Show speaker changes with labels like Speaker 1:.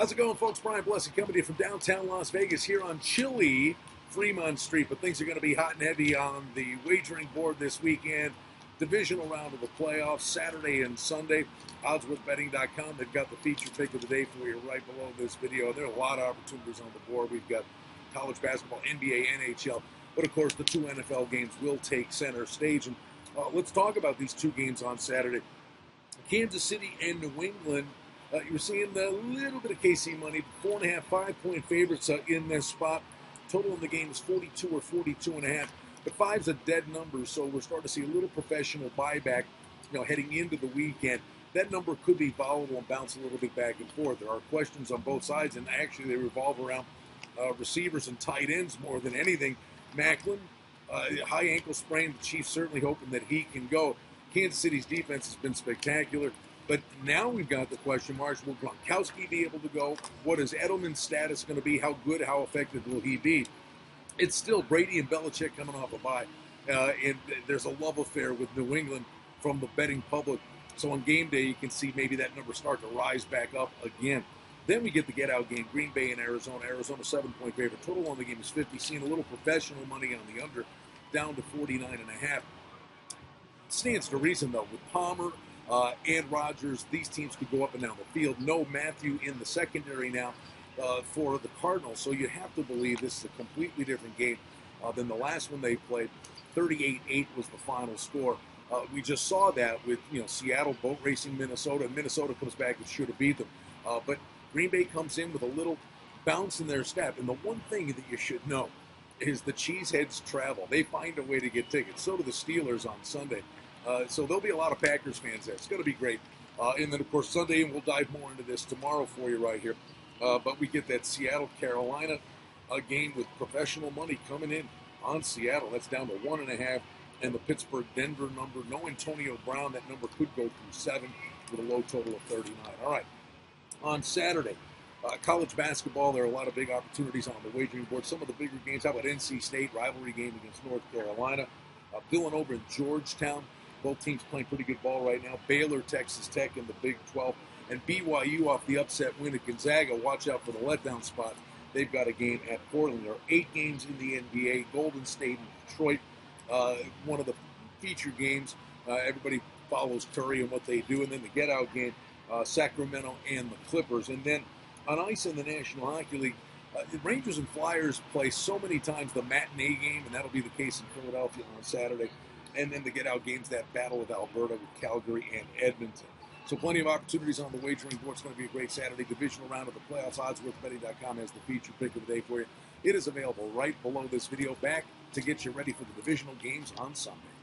Speaker 1: How's it going, folks? Brian Blessing coming to you from downtown Las Vegas here on chilly Fremont Street. But things are going to be hot and heavy on the wagering board this weekend. Divisional round of the playoffs, Saturday and Sunday. Oddsworthbetting.com, they've got the feature pick of the day for you right below this video. There are a lot of opportunities on the board. We've got college basketball, NBA, NHL. But, of course, the two NFL games will take center stage. And let's talk about these two games on Saturday. Kansas City and New England. You're seeing a little bit of KC money, 4.5, 5-point favorites in this spot. Total in the game is 42 or 42.5. But five's a dead number, so we're starting to see a little professional buyback, heading into the weekend. That number could be volatile and bounce a little bit back and forth. There are questions on both sides, and actually they revolve around receivers and tight ends more than anything. Macklin, high ankle sprain. The Chiefs certainly hoping that he can go. Kansas City's defense has been spectacular. But now we've got the question marks. Will Gronkowski be able to go? What is Edelman's status going to be? How good, how effective will he be? It's still Brady and Belichick coming off a bye. And there's a love affair with New England from the betting public. So on game day, you can see maybe that number start to rise back up again. Then we get the get-out game, Green Bay and Arizona. Arizona 7-point favorite. Total on the game is 50. Seeing a little professional money on the under, down to 49.5. Stands to reason, though, with Palmer and Rodgers, these teams could go up and down the field. No Matthew in the secondary now for the Cardinals, so you have to believe this is a completely different game than the last one they played. 38-8 was the final score. We just saw that with Seattle boat racing Minnesota. Minnesota comes back and should have beat them, but Green Bay comes in with a little bounce in their step. And the one thing that you should know is the Cheeseheads travel. They find a way to get tickets. So do the Steelers on Sunday. So there'll be a lot of Packers fans there. It's going to be great. And then, of course, Sunday, and we'll dive more into this tomorrow for you right here. But we get that Seattle-Carolina game with professional money coming in on Seattle. That's down to 1.5. And the Pittsburgh-Denver number, no Antonio Brown. That number could go through 7 with a low total of 39. All right. On Saturday, college basketball, there are a lot of big opportunities on the wagering board. Some of the bigger games, how about NC State, rivalry game against North Carolina. Villanova and Georgetown. Both teams playing pretty good ball right now. Baylor, Texas Tech in the Big 12. And BYU off the upset win at Gonzaga. Watch out for the letdown spot. They've got a game at Portland. There are 8 games in the NBA. Golden State and Detroit, one of the feature games. Everybody follows Curry and what they do. And then the get-out game, Sacramento and the Clippers. And then on ice in the National Hockey League, the Rangers and Flyers play so many times the matinee game, and that'll be the case in Philadelphia on Saturday. And then the get-out games, that battle of Alberta with Calgary and Edmonton. So plenty of opportunities on the wagering board. It's going to be a great Saturday. Divisional round of the playoffs. Oddsworthbetting.com has the feature pick of the day for you. It is available right below this video. Back to get you ready for the divisional games on Sunday.